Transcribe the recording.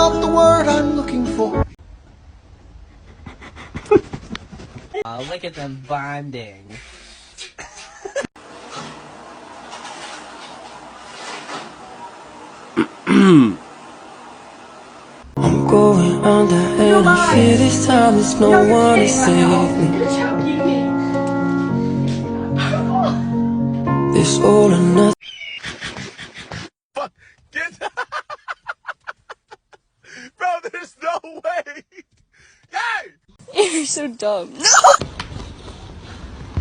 not the word I'm looking for. Look at them bonding. I'm going under and I fear this time there's no one to save me. This all or nothing. Fuck, get bro, there's no way. Yay! You're so dumb. No!